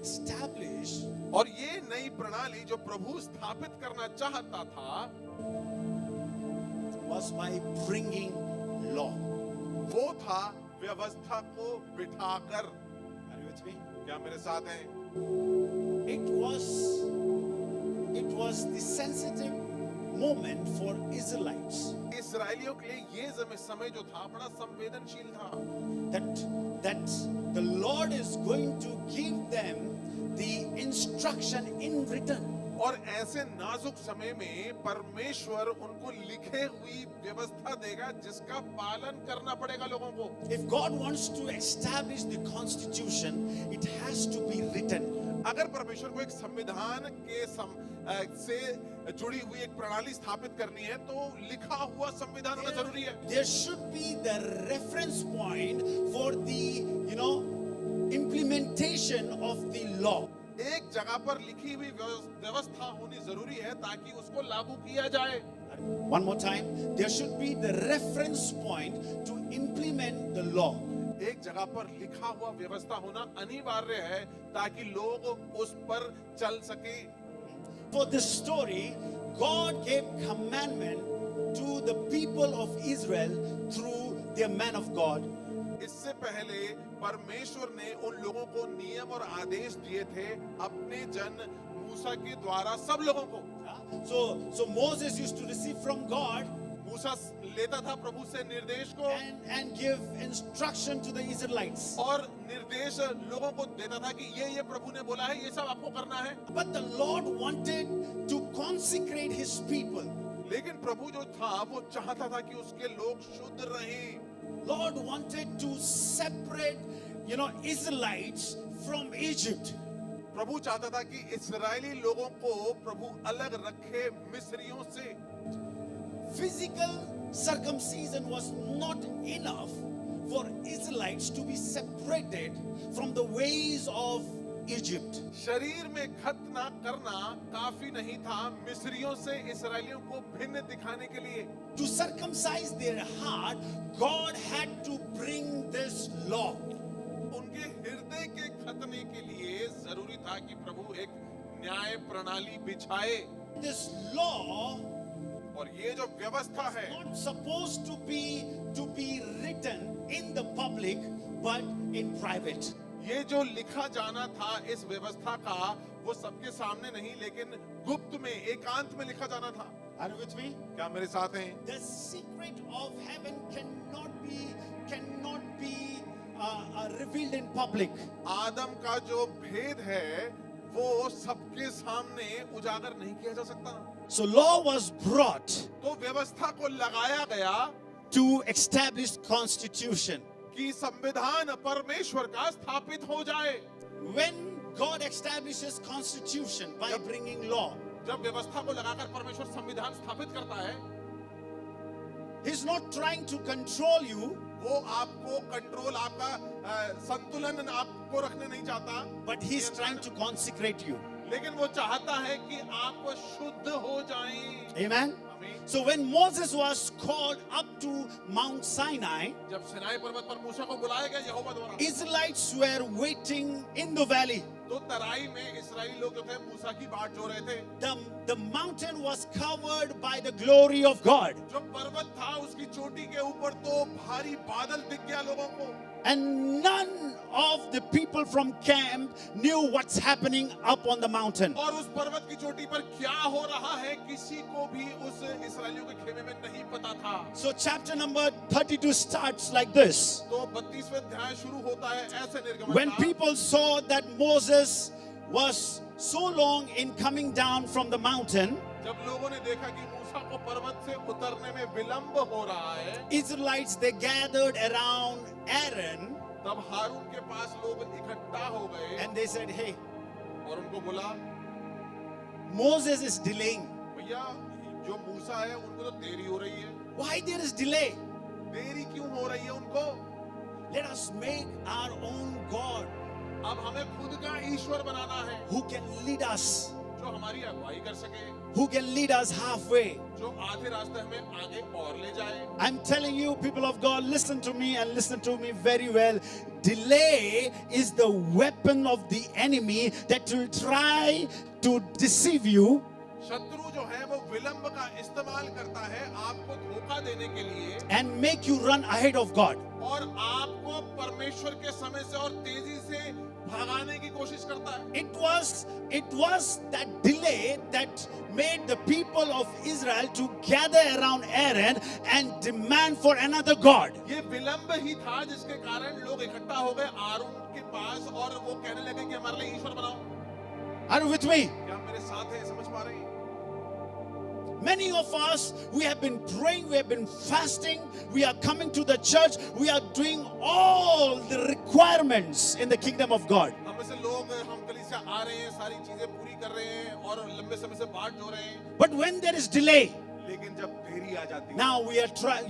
establish और ये नई प्रणाली जो प्रभु स्थापित करना चाहता था was by bringing law. वो था व्यवस्था को बिठाकर। Are you with me? क्या मेरे साथ हैं? It was the sensitive moment for Israelites इस्राएलियों के लिए ये समय जो था बड़ा संवेदनशील था that the Lord is going to give them the instruction in written. और ऐसे नाजुक समय में परमेश्वर उनको लिखे हुई व्यवस्था देगा जिसका पालन करना पड़ेगा लोगों को। If God wants to establish the constitution, it has to be written. अगर परमेश्वर को एक संविधान के से जुड़ी हुई एक प्रणाली स्थापित करनी है तो लिखा हुआ संविधान होना जरूरी है। There should be the reference point for the, implementation of the law. एक जगह पर लिखी हुई व्यवस्था होनी जरूरी है ताकि उसको लागू किया जाए। One more time, there should be the reference point to implement the law. एक जगह पर लिखा हुआ व्यवस्था होना अनिवार्य है ताकि लोग उस पर चल सके। For this story, God gave commandment to the people of Israel through their man of God. इससे पहले परमेश्वर ने उन लोगों को नियम और आदेश दिए थे अपने जन मूसा के द्वारा सब लोगों को। So Moses used to receive from God मूसा लेता था प्रभु से निर्देश को and give instruction to the Israelites. और निर्देश लोगों को देता था कि ये प्रभु ने बोला है ये सब आपको करना है। But the Lord wanted to consecrate his people. लेकिन प्रभु जो था वो चाहता था कि उसके लोग शुद्ध रहें। Lord wanted to separate, Israelites from Egypt. प्रभु चाहता था कि इस्राएली लोगों को प्रभु अलग रखे मिस्रियों से। Physical circumcision was not enough for Israelites to be separated from the ways of Egypt. शरीर में खतना करना काफी नहीं था मिस्रियों से इस्राएलियों को भिन्न दिखाने के लिए। To circumcise their heart, God had to bring this law. उनके हृदय के खतने के लिए जरूरी था कि प्रभु एक न्याय प्रणाली बिछाए। This law और ये जो व्यवस्था है not supposed to be written in the public but in private. ये जो लिखा जाना था इस व्यवस्था का वो सबके सामने नहीं लेकिन गुप्त में एकांत में लिखा जाना था। Are you with me? क्या मेरे साथ हैं? The secret of heaven cannot be revealed in public. आदम का जो भेद है वो सबके सामने उजागर नहीं किया जा सकता। So law was brought तो व्यवस्था को लगाया गया to establish constitution. कि संविधान परमेश्वर का स्थापित हो जाए। When God establishes constitution by bringing law, जब व्यवस्था को लगाकर परमेश्वर संविधान स्थापित करता है He's not trying to control you, वो आपको कंट्रोल आपका संतुलन आपको रखने नहीं चाहता but He's trying to consecrate you. लेकिन वो चाहता है कि आप शुद्ध हो जाएं। Amen. So when Moses was called up to Mount Sinai, जब सिनाई पर्वत पर मूसा को बुलाया गया यहोवा द्वारा, Israelites were waiting in the valley. तो तराई में इस्राएली लोग जो थे मूसा की बाट जो रहे थे। The mountain was covered by the glory of God. जो पर्वत था उसकी चोटी के ऊपर तो भारी बादल दिख गया लोगों को। And none of the people from camp knew what's happening up on the mountain. और उस पर्वत की चोटी पर क्या हो रहा है किसी को भी उस इस्राएलियों के खेमे में नहीं पता था। So chapter number 32 starts like this. तो 32वें अध्याय शुरू होता है ऐसे निर्गमन। When people saw that Moses was so long in coming down from the mountain, जब लोगों ने देखा कि मूसा को पर्वत से उतरने में विलंब हो रहा है, Israelites, they gathered around Aaron तब हारून के पास लोग इकट्ठा हो गए and they said, hey, और उनको बोला Moses is delaying. भैया जो मूसा है उनको तो देरी हो रही है। Why there is delay? देरी क्यों हो रही है उनको? Let us make our own God अब हमें खुद का ईश्वर बनाना है who can lead us. जो हमारी अगुवाई कर सके। who can lead us halfway. जो आधे रास्ते हमें आगे और ले जाए। I'm telling you, people of God, listen to me and listen to me very well. Delay is the weapon of the enemy that will try to deceive you. शत्रु जो है वो विलंब का इस्तेमाल करता है आपको धोखा देने के लिए And make you run ahead of God. और आपको परमेश्वर के समय से और तेजी से भगाने की कोशिश करता है। It was that delay that made the people of Israel to gather around Aaron and demand for another God. ये विलंब ही था जिसके कारण लोग इकट्ठा हो गए आरून के पास और वो कहने लगे कि हमारे लिए ईश्वर बनाओ। Are you with me? क्या आप मेरे साथ हैं, समझ पा रहे हैं? Many of us, we have been praying, we have been fasting, we are coming to the church, we are doing all the requirements in the kingdom of God. हम में से लोग हम कलीसिया आ रहे हैं, सारी चीजें पूरी कर रहे हैं और लंबे समय से बाट जो रहे हैं। But when there is delay, लेकिन जब देरी आ जाती है, now we are trying,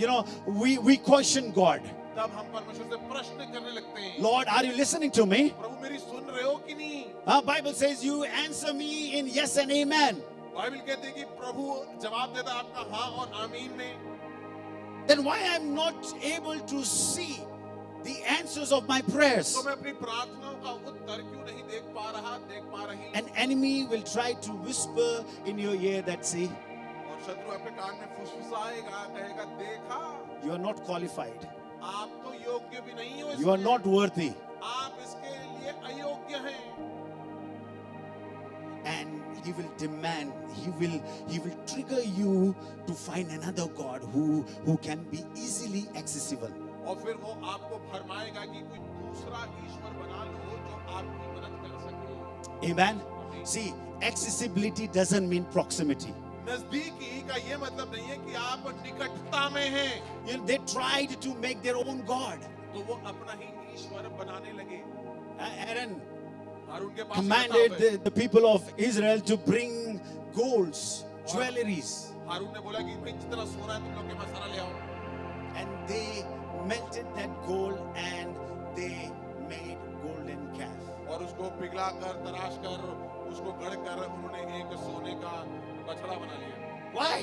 we question God. तब हम परमेश्वर से प्रश्न करने लगते हैं। Lord, are you listening to me? प्रभु मेरी सुन रहे हो कि नहीं? Our Bible says you answer me in yes and amen. Bible कहते हैं कि प्रभु जवाब देता है आपका हाँ और आमीन में। Then why I'm not able to see the answers of my prayers? तो मैं अपनी प्रार्थनाओं का उत्तर क्यों नहीं देख पा रही? An enemy will try to whisper in your ear that see, और शत्रु आपके कान में फुसफुसाएगा, कहेगा देखा, you are not qualified. आप तो योग्य भी नहीं हो, You are not worthy. आप इसके लिए अयोग्य हैं। And he will demand, he will trigger you to find another God who can be easily accessible. और फिर वो आपको फरमाएगा कि कोई दूसरा ईश्वर बना लो जो आपकी मदद कर सके। Amen. See, accessibility doesn't mean proximity. नजदीकी का ये मतलब नहीं है कि आप निकटता में हैं। They tried to make their own God. तो वो अपना ही ईश्वर बनाने लगे। Aaron हारून के पास commanded the people of Israel to bring golds, jewelries, हारून ने बोला कि भाई जितना सोना है तुम लोग के पास सारा ले आओ। and they melted that gold and they made golden calf. और उसको पिघला कर तराश कर उसको गढ़ कर उन्होंने एक सोने का बछड़ा बना लिया। Why?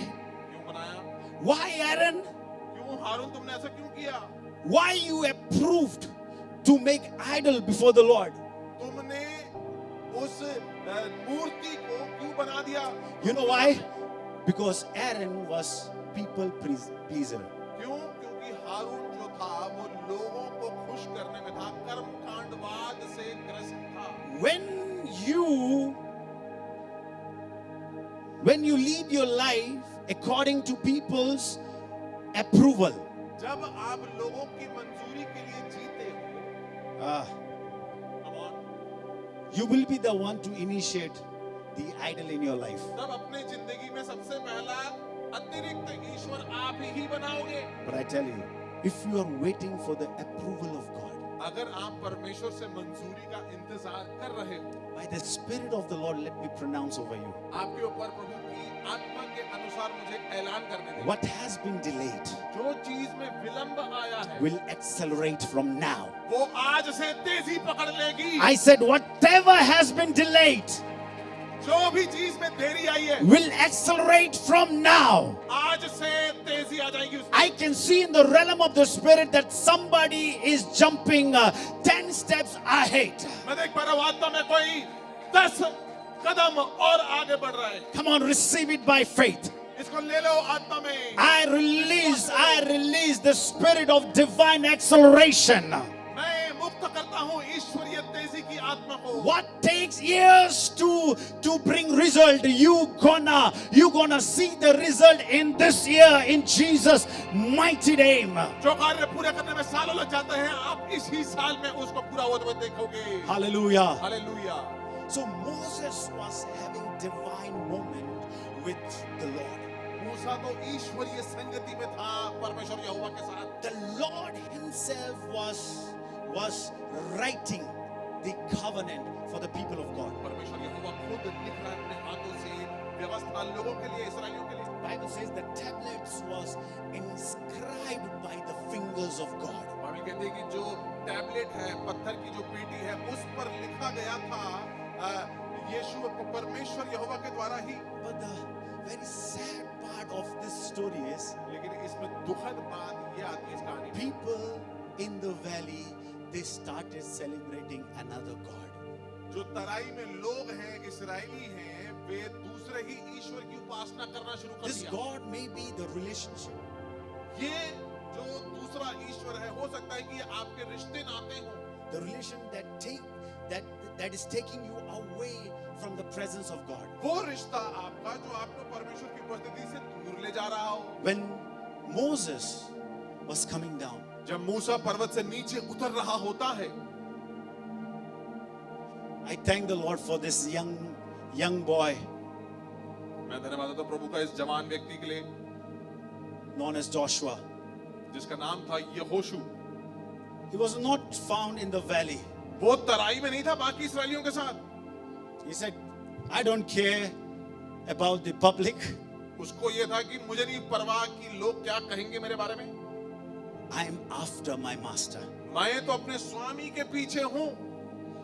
क्यों बनाया? Why, Aaron? क्यों हारून तुमने ऐसा क्यों किया? Why you approved to make idol before the Lord? तुमने उस मूर्ति को क्यों बना दिया? You know why? Because Aaron was people pleaser. क्यों? क्योंकि हारून जो था वो लोगों को खुश करने में था, कर्मकांडवाद से ग्रसित था। When you lead your life according to people's approval, जब आप लोगों की मंजूरी के लिए जीते हो, come on, you will be the one to initiate the idol in your life. तब अपने जिंदगी में सबसे पहला अतिरिक्त ईश्वर आप ही बनाओगे। But I tell you, if you are waiting for the approval of God, अगर आप परमेश्वर से मंजूरी का इंतजार कर रहे हो, by the Spirit of the Lord, let me pronounce over you. आपके ऊपर प्रभु की आत्मा के अनुसार मुझे ऐलान करने दें। What has been delayed जो चीज में विलंब आया है, will accelerate from now. वो आज से तेजी पकड़ लेगी। I said, whatever has been delayed जो भी चीज में देरी आई है, will accelerate from now. आज से तेजी आ जाएगी उसमें। I can see in the realm of the Spirit that somebody is jumping 10 steps ahead. मैं देख पा रहा हूं आत्मा में कोई 10 कदम और आगे बढ़ रहा है। Come on, receive it by faith. इसको ले लो आत्मा में। I release the spirit of divine acceleration. मैं मुक्त करता हूं ईश्वरीय तेजी की आत्मा को। What takes years to bring result, you gonna see the result in this year in Jesus' mighty name. जो कार्य पूरे करने में सालों लग जाते हैं, आप इसी साल में उसको पूरा होते हुए देखोगे। Hallelujah. Hallelujah. So Moses was having divine moment with the Lord. मूसा तो ईश्वरीय संगति में था परमेश्वर यहोवा के साथ। The Lord himself was writing the covenant for the people of God. परमेश्वर यहोवा खुद लिख रहा है अपने हाथों से व्यवस्था लोगों के लिए, इस्राएलियों के लिए। Bible says the tablets was inscribed by the fingers of God. Bible कहती है कि जो टैबलेट है, पत्थर की जो पेटी है, उस पर लिखा गया था यीशु परमेश्वर यहोवा के द्वारा ही। very sad part of this story is लेकिन इसमें दुखद बात ये आती है इस कहानी में, people in the valley, they started celebrating another God. जो तराई में लोग हैं, इस्राएली हैं, वे दूसरे ही ईश्वर की उपासना करना शुरू कर This दिया। God may be the relationship. ये जो दूसरा ईश्वर है, हो सकता है कि ये आपके रिश्ते नाते हों, The relation that is taking you away from the presence of God. वो रिश्ता आपका जो आपको परमेश्वर की उपस्थिति से दूर ले जा रहा हो। When Moses was coming down, जब मूसा पर्वत से नीचे उतर रहा होता है, I thank the Lord for this young boy मैं धन्यवाद देता हूं प्रभु का इस जवान व्यक्ति के लिए known as Joshua. जिसका नाम था यहोशू। He was not found in the valley. वो तराई में नहीं था बाकी इस्राएलियों के साथ। He said, I don't care about the public. उसको ये था कि मुझे नहीं परवाह कि लोग क्या कहेंगे मेरे बारे में, I am after my master. मैं तो अपने स्वामी के पीछे हूँ।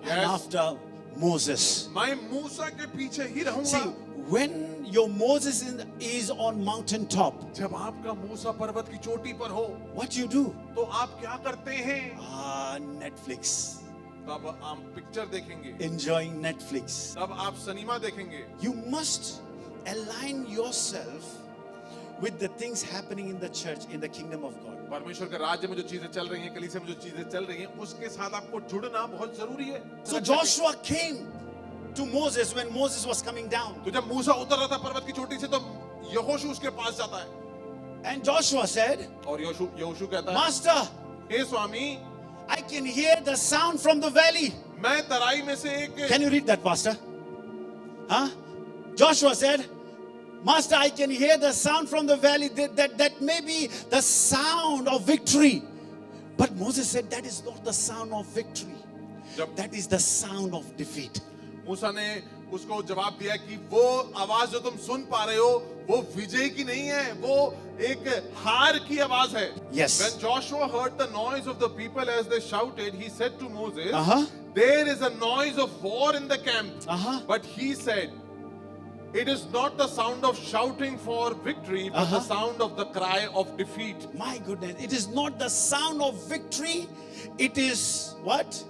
I'm after Moses. मैं मूसा के पीछे ही See, रहूंगा। when your Moses is on mountain top, जब आपका मूसा पर्वत की चोटी पर हो, what you do? तो आप क्या करते हैं? Netflix. तब आप पिक्चर देखेंगे, Enjoying Netflix. तब आप सिनेमा देखेंगे। You must align yourself with the things happening in the church, in the kingdom of God. परमेश्वर के राज्य में जो चीजें चल रही हैं, कलीसिया में जो चीजें चल रही हैं, उसके साथ आपको जुड़ना बहुत जरूरी है। So Joshua came to Moses when Moses was coming down. तो जब मूसा उतर रहा था पर्वत की चोटी से, तो यहोशू उसके पास जाता है And Joshua said, और यहोशू कहता है, Master, hey Swami, I can hear the sound from the valley. मैं तराई में से एक Can you read that, Pastor? Huh? Joshua said, Master, I can hear the sound from the valley. That may be the sound of victory. But Moses said, that is not the sound of victory. That is the sound of defeat. मूसा ने उसको जवाब दिया कि वो आवाज जो तुम सुन पा रहे हो, वो विजय की नहीं है, वो एक हार की आवाज है। Yes. When Joshua heard the noise of the people as they shouted, he said to Moses, Uh-huh. there is a noise of war in the camp. Uh-huh. But he said, it is not the sound of shouting for victory, but the sound of the cry of defeat. My goodness, it is not the sound of victory. It is what?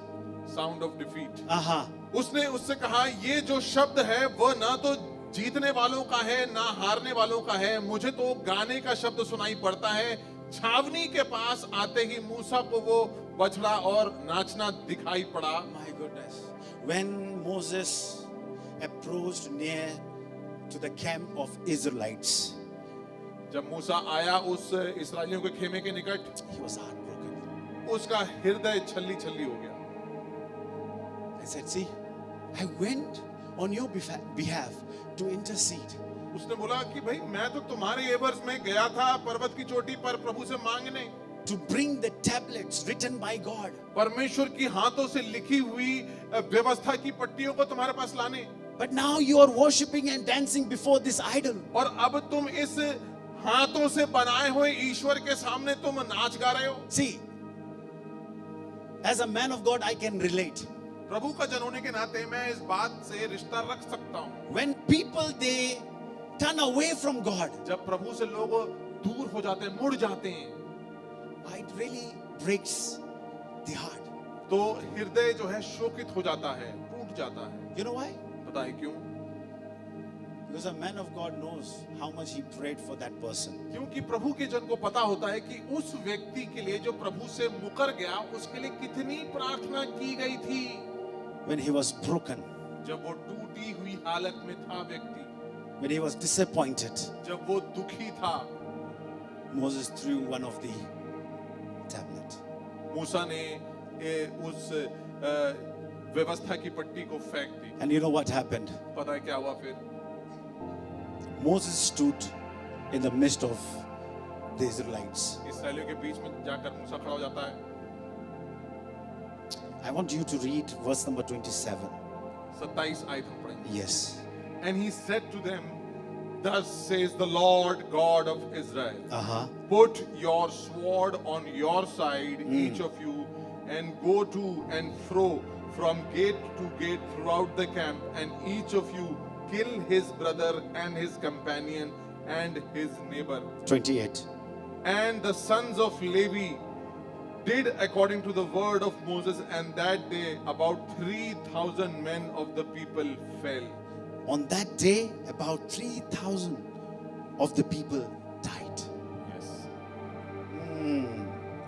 Sound of defeat. Uh-huh. उसने उससे कहा, ये जो शब्द है वह ना तो जीतने वालों का है ना हारने वालों का है, मुझे तो गाने का शब्द सुनाई पड़ता है। छावनी के पास आते ही मूसा को वो बछड़ा और नाचना दिखाई पड़ा। My goodness. When Moses approached near to the camp of Israelites, जब मूसा आया उस इस्राएलियों के खेमे के निकट, he was heartbroken. उसका हृदय छल्ली छल्ली हो गया। I said, see, I went on your behalf to intercede. उसने बोला कि भाई मैं तो तुम्हारे एवज में गया था पर्वत की चोटी पर प्रभु से मांगने, To bring the tablets written by God. परमेश्वर की हाथों से लिखी हुई व्यवस्था की पट्टियों को तुम्हारे पास लाने। But now you are worshipping and dancing before this idol. और अब तुम इस हाथों से बनाए हुए ईश्वर के सामने तुम नाच गा रहे हो। See, as a man of God, I can relate. प्रभु का जन होने के नाते मैं इस बात से रिश्ता रख सकता हूँ। When people, they turn away from God, जब प्रभु से लोग दूर हो जाते हैं, मुड़ जाते हैं, it really breaks the heart. तो हृदय जो है शोकित हो जाता है, टूट जाता है। You know why? बताइए क्यों? Because a man of God knows how much he prayed for that person. क्योंकि प्रभु के जन को पता होता है कि उस व्यक्ति के लिए जो प्रभु से मुकर गया, उसके लिए कितनी प्रार्थना की गई थी। When he was broken, जब वो टूटी हुई हालत में था व्यक्ति, when he was disappointed, जब वो दुखी था, Moses threw one of the tablet. मूसा ने उस व्यवस्था की पट्टी को फेंक दी। And you know what happened? पता है क्या हुआ फिर? Moses stood in the midst of the Israelites. इस्राएलियों के बीच में जाकर मूसा खड़ा हो जाता है। I want you to read verse number 27. 27 आयत हम पढ़ेंगे। Yes. And he said to them, thus says the Lord God of Israel, put your sword on your side, each of you, and go to and fro from gate to gate throughout the camp, and each of you kill his brother and his companion and his neighbor. 28. And the sons of Levi did according to the word of Moses, and that day about 3,000 men of the people fell. On that day, about 3,000 of the people died. Yes.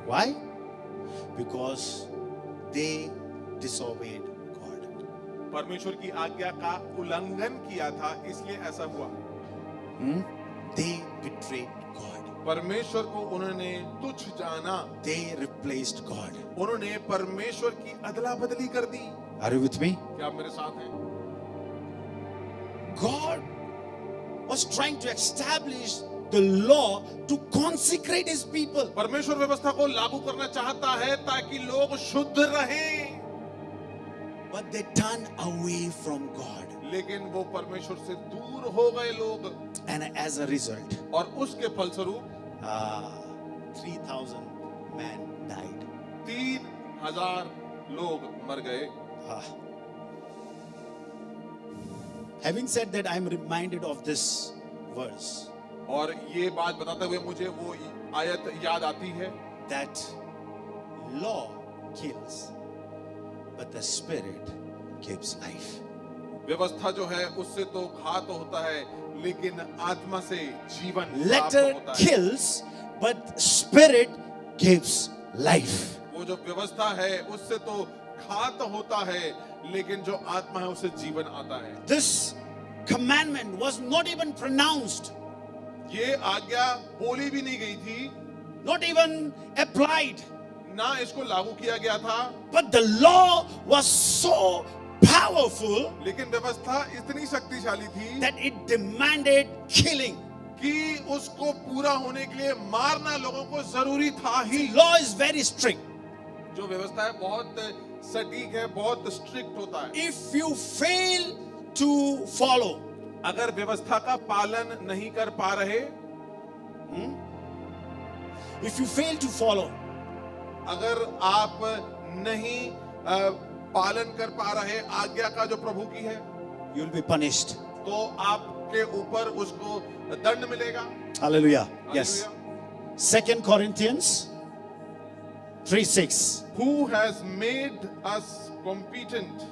Why? Because they disobeyed God. परमेश्वर की आज्ञा का उल्लंघन किया था, इसलिए ऐसा हुआ. They betrayed God. परमेश्वर को उन्होंने तुच्छ जाना. They replaced God. उन्होंने परमेश्वर की अदला बदली कर दी. Are you with me? क्या आप मेरे साथ हैं? God was trying to establish the law to consecrate his people. परमेश्वर व्यवस्था को लागू करना चाहता है ताकि लोग शुद्ध रहें. But they turned away from God. लेकिन वो परमेश्वर से दूर हो गए लोग. And as a result, और उसके फलस्वरूप 3,000 men died. 3,000 लोग मर गए. Having said that, I am reminded of this verse और ये बात बताते हुए मुझे वो आयत याद आती है that law kills, but the Spirit gives life. व्यवस्था जो है उससे तो घात होता है, लेकिन आत्मा से जीवन प्राप्त Letter होता है. kills, but Spirit gives life. वो जो व्यवस्था है उससे तो घात होता है, लेकिन जो आत्मा है उससे जीवन आता है. This commandment was not even pronounced, ये आज्ञा बोली भी नहीं गई थी, not even applied, ना इसको लागू किया गया था, but the law was so powerful लेकिन व्यवस्था इतनी शक्तिशाली थी that it demanded killing. कि उसको पूरा होने के लिए मारना लोगों को जरूरी था ही. The law is very strict. जो व्यवस्था है बहुत सटीक है, बहुत स्ट्रिक्ट होता है. If you fail to follow, अगर व्यवस्था का पालन नहीं कर पा रहे, if you fail to follow, अगर आप नहीं पालन कर पा रहे आज्ञा का जो प्रभु की है, you will be punished. तो आपके ऊपर उसको दंड मिलेगा. Hallelujah. Yes. Hallelujah. 2 Corinthians 3:6. Who has made us competent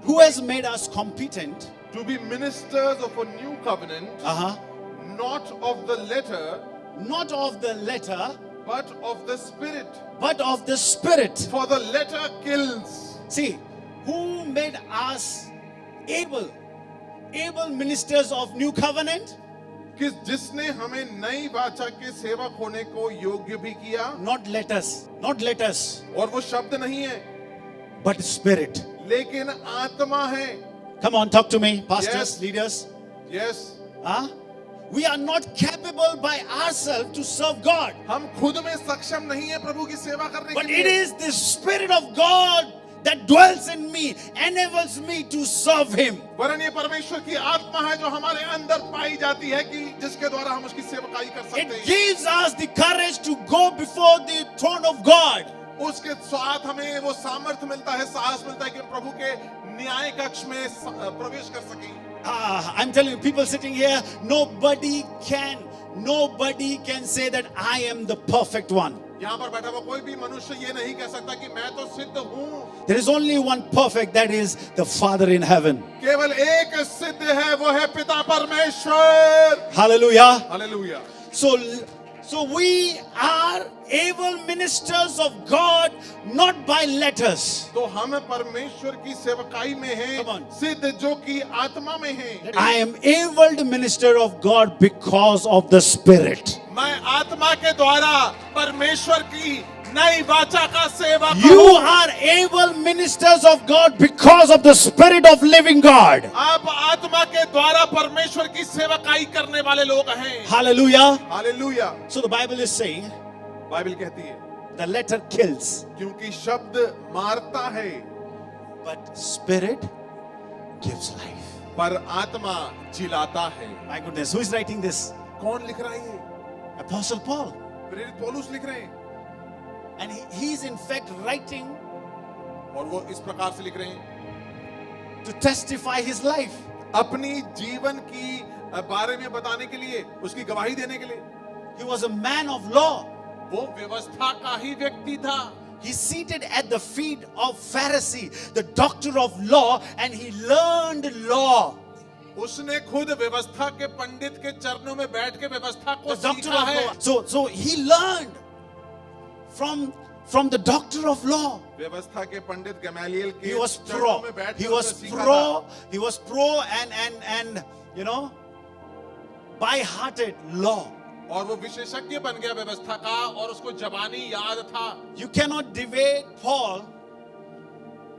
Who has made us competent? to be ministers of a new covenant, not of the letter, Not of the letter, but of the spirit. but of the Spirit. For the letter kills. See, who made us able ministers of new covenant? कि जिसने हमें नई वाचा के सेवक होने को योग्य भी किया, Not letters, not letters, और वो शब्द नहीं है, but Spirit. लेकिन आत्मा है. Come on, talk to me, pastors, Yes. leaders. Yes. Huh? We are not capable by ourselves to serve God, हम खुद में सक्षम नहीं है प्रभु की सेवा करने के but it लिए. is the Spirit of God that dwells in me, enables me to serve Him. वरन ये परमेश्वर की आत्मा है जो हमारे अंदर पाई जाती है कि जिसके द्वारा हम उसकी सेवकाई कर सकते It हैं. gives us the courage to go before the throne of God. उसके साथ हमें वो सामर्थ्य मिलता है, साहस मिलता है कि हम प्रभु के न्याय कक्ष में प्रवेश कर सकें. I'm telling you, people sitting here, nobody can say that I am the perfect one. यहाँ पर बैठा हुआ कोई भी मनुष्य ये नहीं कह सकता कि मैं तो सिद्ध हूँ. There is only one perfect, that is the Father in heaven. केवल एक सिद्ध है, वो है पिता परमेश्वर. Hallelujah. Hallelujah. So we are able ministers of God, not by letters. तो हम परमेश्वर की सेवकाई में Come on. हैं, सिद्ध जो कि आत्मा में हैं. I am able to minister of God because of the Spirit. मैं आत्मा के द्वारा परमेश्वर की नई वाचा का सेवक You हूँ. are able ministers of God because of the Spirit of living God. आप आत्मा के द्वारा परमेश्वर की सेवकाई करने वाले लोग हैं. Hallelujah. Hallelujah. So the Bible is saying Bible कहती है the letter kills, क्योंकि शब्द मारता है, but Spirit gives life. पर आत्मा जिलाता है. My goodness, who is writing this? कौन लिख रहा है ये? Apostle Paul. प्रेरित पौलुस लिख रहे हैं. And he is in fact writing और वो इस प्रकार से लिख रहे हैं to testify his life. अपनी जीवन की बारे में बताने के लिए, उसकी गवाही देने के लिए। He was a man of law. वो व्यवस्था का ही व्यक्ति था। He's seated at the feet of Pharisee, the doctor of law, and he learned law. उसने खुद व्यवस्था के पंडित के चरणों में बैठ के व्यवस्था को The doctor सीखा of है। law. So he learned from the doctor of law. व्यवस्था के पंडित गमालियल के He was चरणों pro. में बैठ He के was उसने सीखा था। he was pro and you know, by-hearted law. और वो विशेषज्ञ बन गया व्यवस्था का, और उसको जबानी याद था। You cannot debate Paul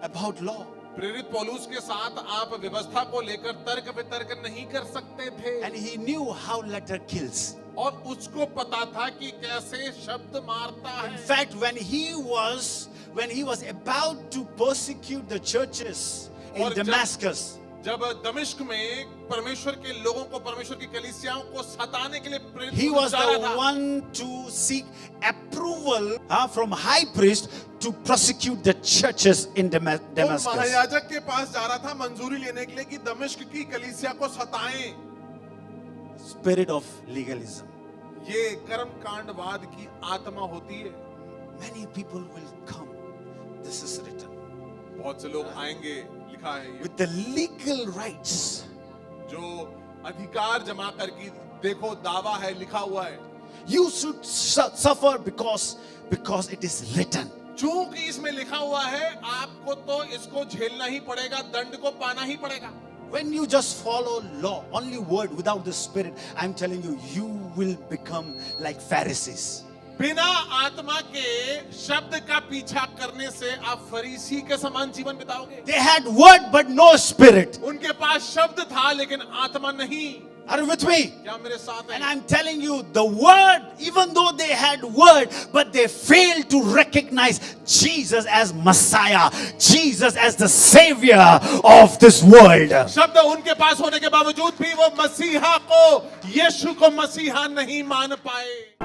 about law. प्रेरित पौलुस के साथ आप व्यवस्था को लेकर तर्क वितर्क नहीं कर सकते थे। And he knew how letter kills. और उसको पता था कि कैसे शब्द मारता In है। fact, when he was about to persecute the churches in और Damascus, जब दमिश्क में परमेश्वर के लोगों को, परमेश्वर की कलीसियाओं को सताने के लिए प्रेरित he पौलुस was जा रहा the था। one to seek approval from high priest to prosecute the churches in वो Damascus. महायाजक के पास जा रहा था मंजूरी लेने के लिए कि दमिश्क की कलीसिया को सताएं। Spirit of legalism. ये कर्म कांडवाद की आत्मा होती है। Many people will come. This is written. बहुत से लोग आएंगे, लिखा है ये, With the legal rights. जो अधिकार जमा कर की देखो दावा है, लिखा हुआ है। You should suffer because it is written. चूंकि इसमें लिखा हुआ है, आपको तो इसको झेलना ही पड़ेगा, दंड को पाना ही पड़ेगा। When you just follow law, only word without the spirit, I'm telling you, you will become like Pharisees. बिना आत्मा के शब्द का पीछा करने से आप फरीसी के समान जीवन बिताओगे। They had word but no spirit. उनके पास शब्द था लेकिन आत्मा नहीं। Are you with me? क्या मेरे साथ And है? I'm telling you, the word, even though they had word, but they failed to recognize Jesus as Messiah, Jesus as the Savior of this world. शब्द उनके पास होने के बावजूद भी वो मसीहा को, यीशु को मसीहा नहीं मान पाए।